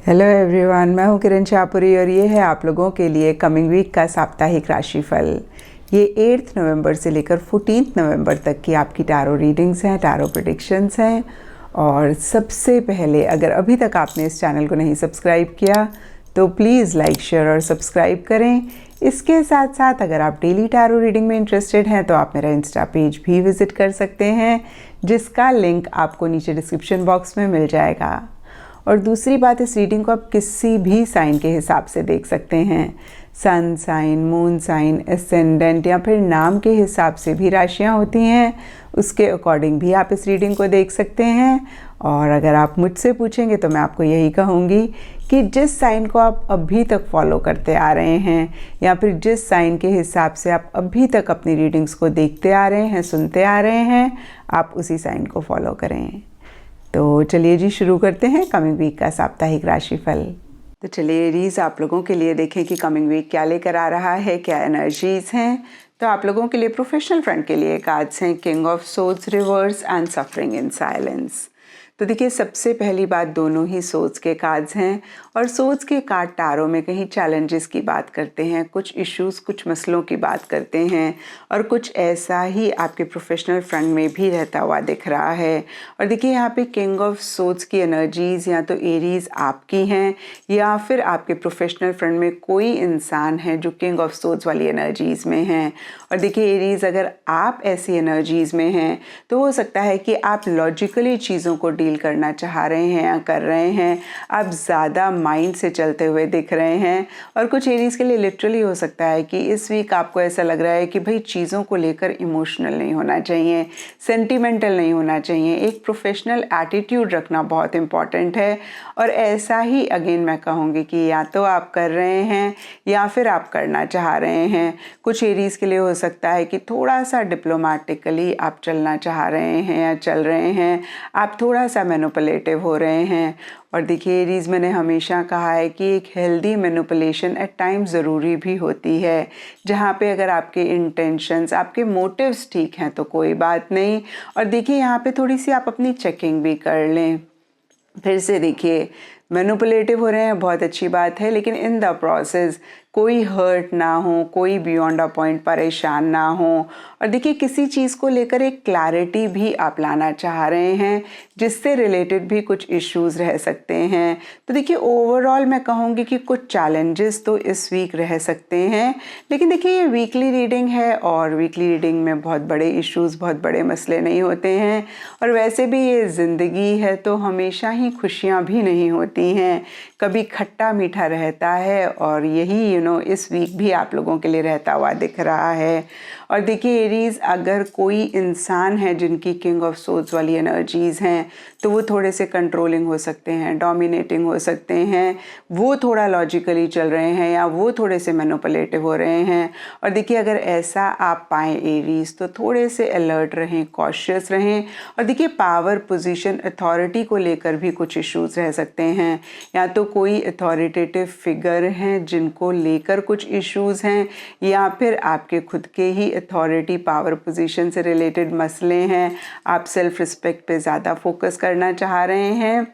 Hello everyone, मैं हूं किरण शाहपुरी और ये है आप लोगों के लिए कमिंग वीक का साप्ताहिक राशिफल। ये 8 नवंबर से लेकर 14 नवंबर तक की आपकी टैरो रीडिंग्स हैं, टैरो प्रेडिक्शंस हैं। और सबसे पहले अगर अभी तक आपने इस चैनल को नहीं सब्सक्राइब किया तो प्लीज़ लाइक, शेयर और सब्सक्राइब करें। इसके साथ साथ अगर आप डेली टैरो रीडिंग में इंटरेस्टेड हैं तो आप मेरा इंस्टा पेज भी विज़िट कर सकते हैं, जिसका लिंक आपको नीचे डिस्क्रिप्शन बॉक्स में मिल जाएगा। और दूसरी बात, इस रीडिंग को आप किसी भी साइन के हिसाब से देख सकते हैं। Sun sign, moon sign, ascendant या फिर नाम के हिसाब से भी राशियां होती हैं, उसके अकॉर्डिंग भी आप इस रीडिंग को देख सकते हैं। और अगर आप मुझसे पूछेंगे तो मैं आपको यही कहूँगी कि जिस साइन को आप अभी तक फॉलो करते आ रहे हैं या फिर जिस साइन के हिसाब से आप अभी तक अपनी रीडिंग्स को देखते आ रहे हैं, सुनते आ रहे हैं, आप उसी साइन को फॉलो करें। तो चलिए जी, शुरू करते हैं कमिंग वीक का साप्ताहिक राशिफल। तो चलिए एरीज, आप लोगों के लिए देखें कि कमिंग वीक क्या लेकर आ रहा है, क्या एनर्जीज हैं। तो आप लोगों के लिए प्रोफेशनल फ्रंट के लिए कार्ड्स हैं king of swords reverse and suffering in silence. तो देखिए, सबसे पहली बात, दोनों ही सोर्ड्स के कार्ड्स हैं और सोर्ड्स के कार्ड टैरो में कहीं चैलेंजेस की बात करते हैं, कुछ इश्यूज, कुछ मसलों की बात करते हैं और कुछ ऐसा ही आपके प्रोफेशनल फ्रंट में भी रहता हुआ दिख रहा है। और देखिए, यहाँ पे किंग ऑफ सोर्ड्स की एनर्जीज या तो एरीज आपकी हैं या फिर आपके प्रोफेशनल फ्रंट में कोई इंसान है जो किंग ऑफ सोर्ड्स वाली एनर्जीज में हैं। और देखिए एरीज, अगर आप ऐसी एनर्जीज में हैं तो हो सकता है कि आप लॉजिकली चीज़ों को डील करना चाह रहे हैं या कर रहे हैं, आप ज़्यादा माइंड से चलते हुए दिख रहे हैं। और कुछ एरीज के लिए लिटरली हो सकता है कि इस वीक आपको ऐसा लग रहा है कि भाई चीज़ों को लेकर इमोशनल नहीं होना चाहिए, सेंटिमेंटल नहीं होना चाहिए, एक प्रोफेशनल एटीट्यूड रखना बहुत इंपॉर्टेंट है। और ऐसा ही अगेन मैं कहूँगी कि या तो आप कर रहे हैं या फिर आप करना चाह रहे हैं। कुछ एरीज के लिए हो सकता है कि थोड़ा सा डिप्लोमेटिकली आप चलना चाह रहे हैं या चल रहे हैं, आप थोड़ा सा मैनिपुलेटिव हो रहे हैं। और देखिए एरीज, मैंने हमेशा कहा है कि एक हेल्दी मैनिपुलेशन एट टाइम ज़रूरी भी होती है, जहाँ पे अगर आपके इंटेंशंस, आपके मोटिव्स ठीक हैं तो कोई बात नहीं। और देखिए यहाँ पे थोड़ी सी आप अपनी चेकिंग भी कर लें। फिर से देखिए, मैनिपुलेटिव हो रहे हैं, बहुत अच्छी बात है, लेकिन इन द प्रोसेस कोई हर्ट ना हो, कोई बियॉन्ड अ पॉइंट परेशान ना हो। और देखिए, किसी चीज़ को लेकर एक क्लैरिटी भी आप लाना चाह रहे हैं, जिससे रिलेटेड भी कुछ इश्यूज रह सकते हैं। तो देखिए, ओवरऑल मैं कहूँगी कि कुछ चैलेंजेस तो इस वीक रह सकते हैं, लेकिन देखिए ये वीकली रीडिंग है और वीकली रीडिंग में बहुत बड़े इश्यूज, बहुत बड़े मसले नहीं होते हैं। और वैसे भी ये ज़िंदगी है तो हमेशा ही खुशियाँ भी नहीं होती हैं, कभी खट्टा मीठा रहता है। और यही इस वीक भी आप लोगों के लिए रहता हुआ दिख रहा है। और देखिए एरीज, अगर कोई इंसान है जिनकी किंग ऑफ सोर्ड्स वाली एनर्जीज हैं तो वो थोड़े से कंट्रोलिंग हो सकते हैं, डोमिनेटिंग हो सकते हैं, वो थोड़ा लॉजिकली चल रहे हैं या वो थोड़े से मैनिपुलेटिव हो रहे हैं। और देखिए, अगर ऐसा आप पाएँ एरीज तो थोड़े से अलर्ट रहें, कॉशियस रहें। और देखिए, पावर, पोजीशन, अथॉरिटी को लेकर भी कुछ इश्यूज रह सकते हैं, या तो कोई अथॉरिटेटिव फिगर हैं जिनको लेकर कुछ इश्यूज हैं, या फिर आपके खुद के ही अथॉरिटी, पावर, पोजीशन से रिलेटेड मसले हैं, आप सेल्फ रिस्पेक्ट पे ज़्यादा फोकस करना चाह रहे हैं।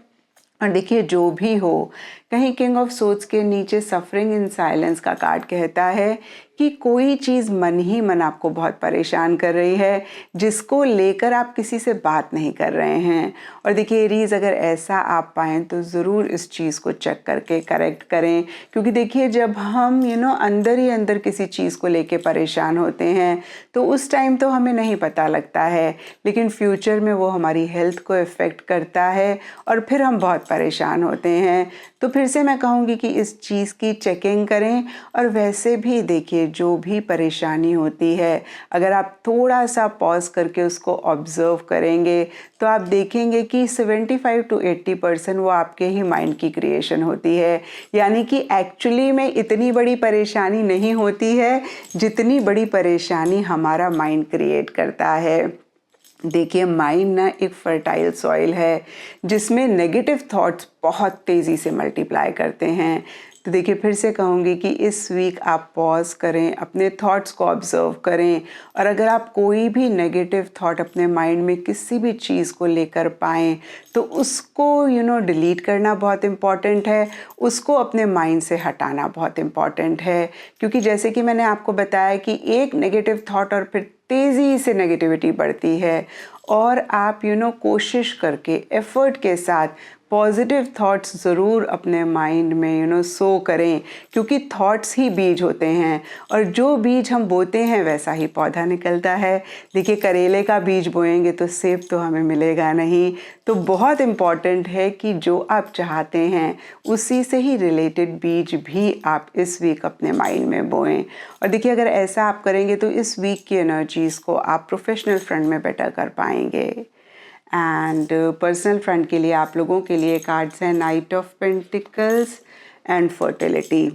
और देखिए, जो भी हो, कहीं किंग ऑफ सोर्ड्स के नीचे सफरिंग इन साइलेंस का कार्ड कहता है कि कोई चीज़ मन ही मन आपको बहुत परेशान कर रही है, जिसको लेकर आप किसी से बात नहीं कर रहे हैं। और देखिए एरीज, अगर ऐसा आप पाएँ तो ज़रूर इस चीज़ को चेक करके करेक्ट करें, क्योंकि देखिए जब हम अंदर ही अंदर किसी चीज़ को लेके परेशान होते हैं तो उस टाइम तो हमें नहीं पता लगता है, लेकिन फ्यूचर में वो हमारी हेल्थ को इफ़ेक्ट करता है और फिर हम बहुत परेशान होते हैं। तो फिर से मैं कहूँगी कि इस चीज़ की चेकिंग करें। और वैसे भी देखिए, जो भी परेशानी होती है, अगर आप थोड़ा सा पॉज करके उसको ऑब्जर्व करेंगे तो आप देखेंगे कि 75 to 80% वो आपके ही माइंड की क्रिएशन होती है। यानी कि एक्चुअली में इतनी बड़ी परेशानी नहीं होती है जितनी बड़ी परेशानी हमारा माइंड क्रिएट करता है। देखिए, माइंड ना एक फर्टाइल सॉइल है जिसमें नेगेटिव थॉट्स बहुत तेज़ी से मल्टीप्लाई करते हैं। तो देखिए फिर से कहूँगी कि इस वीक आप पॉज करें, अपने थॉट्स को ऑब्जर्व करें, और अगर आप कोई भी नेगेटिव थॉट अपने माइंड में किसी भी चीज़ को लेकर पाएँ तो उसको डिलीट करना बहुत इम्पॉर्टेंट है, उसको अपने माइंड से हटाना बहुत इम्पॉर्टेंट है। क्योंकि जैसे कि मैंने आपको बताया कि एक नेगेटिव थॉट और फिर तेज़ी से नेगेटिविटी बढ़ती है, और आप कोशिश करके एफर्ट के साथ पॉजिटिव थॉट्स ज़रूर अपने माइंड में सो करें, क्योंकि थॉट्स ही बीज होते हैं, और जो बीज हम बोते हैं वैसा ही पौधा निकलता है। देखिए करेले का बीज बोएंगे तो सेब तो हमें मिलेगा नहीं। तो बहुत इम्पॉर्टेंट है कि जो आप चाहते हैं उसी से ही रिलेटेड बीज भी आप इस वीक अपने माइंड में बोएं। और देखिए अगर ऐसा आप करेंगे तो इस वीक की एनर्जीज़ को आप प्रोफेशनल फ्रंट में बेटर कर पाएंगे। एंड पर्सनल फ्रंट के लिए आप लोगों के लिए कार्ड्स हैं night of pentacles and fertility.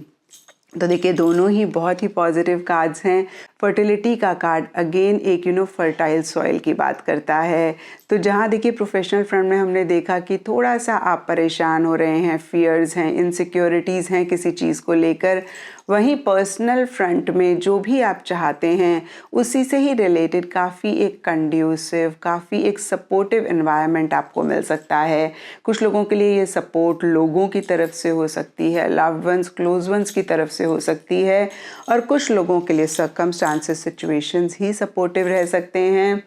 तो देखिए दोनों ही बहुत ही पॉजिटिव कार्ड्स हैं। फर्टिलिटी का कार्ड अगेन एक फर्टाइल सॉइल की बात करता है। तो जहाँ देखिए प्रोफेशनल फ्रंट में हमने देखा कि थोड़ा सा आप परेशान हो रहे हैं, फियर्स हैं, इनसिक्योरिटीज़ हैं किसी चीज़ को लेकर, वहीं पर्सनल फ्रंट में जो भी आप चाहते हैं उसी से ही रिलेटेड काफ़ी एक कंड्यूसिव, काफ़ी एक सपोर्टिव एनवायरनमेंट आपको मिल सकता है। कुछ लोगों के लिए ये सपोर्ट लोगों की तरफ से हो सकती है, लव्ड वंस, क्लोज वंस की तरफ से हो सकती है, और कुछ लोगों के लिए सर्कमस्टांसेस, सिचुएशंस ही सपोर्टिव रह सकते हैं।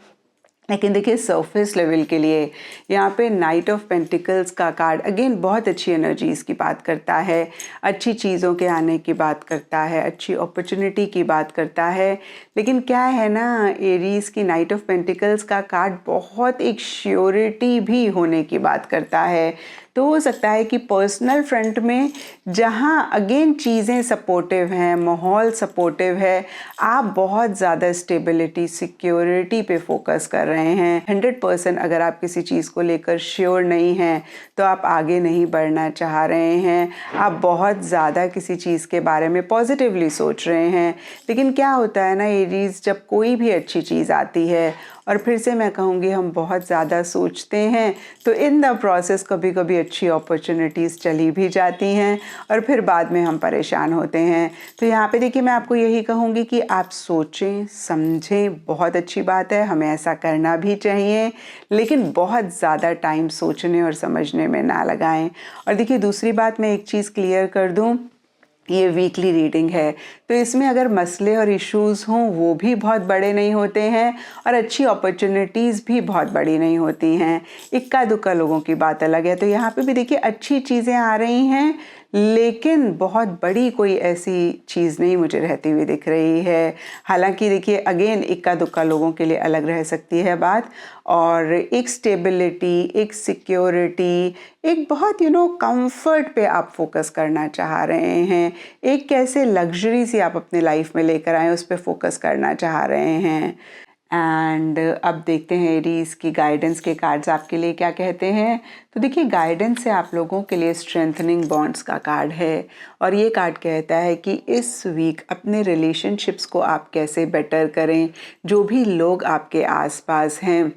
लेकिन देखिए सरफेस लेवल के लिए यहाँ पे नाइट ऑफ पेंटिकल्स का कार्ड अगेन बहुत अच्छी एनर्जीज़ की बात करता है, अच्छी चीज़ों के आने की बात करता है, अच्छी अपॉर्चुनिटी की बात करता है। लेकिन क्या है ना, एरीज की नाइट ऑफ पेंटिकल्स का कार्ड बहुत एक श्योरिटी भी होने की बात करता है। तो हो सकता है कि पर्सनल फ्रंट में जहाँ अगेन चीज़ें सपोर्टिव हैं, माहौल सपोर्टिव है, आप बहुत ज़्यादा स्टेबिलिटी, सिक्योरिटी पे फोकस कर रहे हैं। 100% अगर आप किसी चीज़ को लेकर श्योर नहीं हैं तो आप आगे नहीं बढ़ना चाह रहे हैं, आप बहुत ज़्यादा किसी चीज़ के बारे में पॉजिटिवली सोच रहे हैं। लेकिन क्या होता है ना एरीज, जब कोई भी अच्छी चीज़ आती है और फिर से मैं कहूँगी हम बहुत ज़्यादा सोचते हैं, तो इन द प्रोसेस कभी कभी अच्छी अपॉर्चुनिटीज़ चली भी जाती हैं और फिर बाद में हम परेशान होते हैं। तो यहाँ पे देखिए मैं आपको यही कहूँगी कि आप सोचें, समझें, बहुत अच्छी बात है, हमें ऐसा करना भी चाहिए, लेकिन बहुत ज़्यादा टाइम सोचने और समझने में ना लगाएं। और देखिए दूसरी बात मैं एक चीज़ क्लियर कर दूँ, ये वीकली रीडिंग है तो इसमें अगर मसले और इश्यूज़ हों वो भी बहुत बड़े नहीं होते हैं, और अच्छी अपॉर्चुनिटीज़ भी बहुत बड़ी नहीं होती हैं। इक्का दुक्का लोगों की बात अलग है। तो यहाँ पे भी देखिए अच्छी चीज़ें आ रही हैं, लेकिन बहुत बड़ी कोई ऐसी चीज़ नहीं मुझे रहती हुई दिख रही है। हालांकि देखिए अगेन इक्का दुक्का लोगों के लिए अलग रह सकती है बात, और एक स्टेबिलिटी, एक सिक्योरिटी, एक बहुत कंफर्ट पे आप फोकस करना चाह रहे हैं, एक कैसे लग्जरी सी आप अपने लाइफ में लेकर आए उस पर फोकस करना चाह रहे हैं। एंड अब देखते हैं एरीज की गाइडेंस के कार्ड्स आपके लिए क्या कहते हैं। तो देखिए गाइडेंस से आप लोगों के लिए स्ट्रेंथनिंग बॉन्ड्स का कार्ड है, और ये कार्ड कहता है कि इस वीक अपने रिलेशनशिप्स को आप कैसे बेटर करें। जो भी लोग आपके आसपास हैं,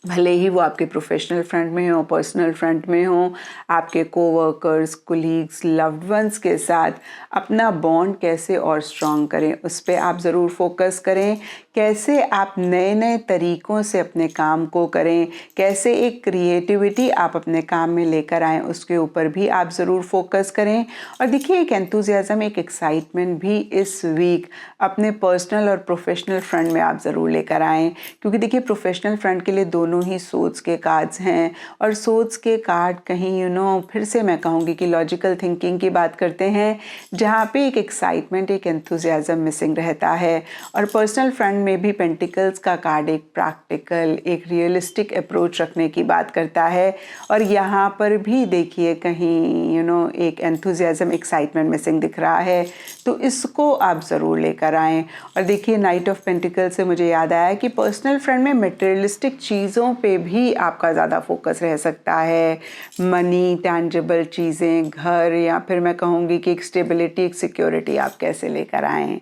भले ही वो आपके प्रोफेशनल फ्रंट में हो, पर्सनल फ्रंट में हो, आपके कोवर्कर्स, कोलीग्स, लव्ड वंस के साथ अपना बॉन्ड कैसे और स्ट्रॉन्ग करें, उस पर आप ज़रूर फोकस करें। कैसे आप नए नए तरीक़ों से अपने काम को करें, कैसे एक क्रिएटिविटी आप अपने काम में लेकर आएँ, उसके ऊपर भी आप ज़रूर फोकस करें। और देखिए एक एंथुजियाज़म, एक एक्साइटमेंट भी इस वीक अपने पर्सनल और प्रोफेशनल फ्रंट में आप ज़रूर लेकर आएँ, क्योंकि देखिए प्रोफेशनल फ्रंट के लिए दोनों ही सोच के कार्ड्स हैं, और सोच के कार्ड कहीं फिर से मैं कहूँगी कि लॉजिकल थिंकिंग की बात करते हैं, जहाँ पे एक एक्साइटमेंट, एक एंथुजियाज़म मिसिंग रहता है। और पर्सनल फ्रंट में भी पेंटिकल्स का कार्ड एक प्रैक्टिकल, एक रियलिस्टिक अप्रोच रखने की बात करता है, और यहाँ पर भी देखिए कहीं एक एंथुजियाज़म, एक्साइटमेंट मिसिंग दिख रहा है। तो इसको आप ज़रूर लेकर आएँ। और देखिए नाइट ऑफ पेंटिकल से मुझे याद आया कि पर्सनल फ्रंट में मटेरियलिस्टिक चीज़ों पे भी आपका ज़्यादा फोकस रह सकता है। मनी, टैंजिबल चीज़ें, घर, या फिर मैं कहूँगी कि एक स्टेबिलिटी, एक सिक्योरिटी आप कैसे लेकर आएँ।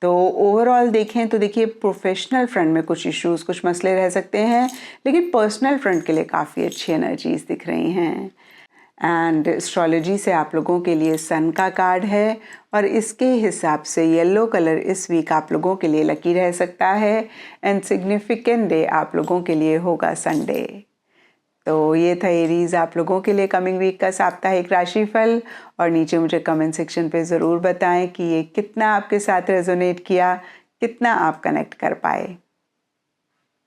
तो ओवरऑल देखें तो देखिए प्रोफेशनल फ्रंट में कुछ इश्यूज़, कुछ मसले रह सकते हैं, लेकिन पर्सनल फ्रंट के लिए काफ़ी अच्छी एनर्जीज़ दिख रही हैं। एंड एस्ट्रोलॉजी से आप लोगों के लिए सन का कार्ड है और इसके हिसाब से येलो कलर इस वीक आप लोगों के लिए लकी रह सकता है एंड सिग्निफिकेंट डे आप लोगों के लिए होगा संडे। तो ये था एरीज आप लोगों के लिए कमिंग वीक का साप्ताहिक राशिफल। और नीचे मुझे कमेंट सेक्शन पे ज़रूर बताएं कि ये कितना आपके साथ रेजोनेट किया, कितना आप कनेक्ट कर पाए।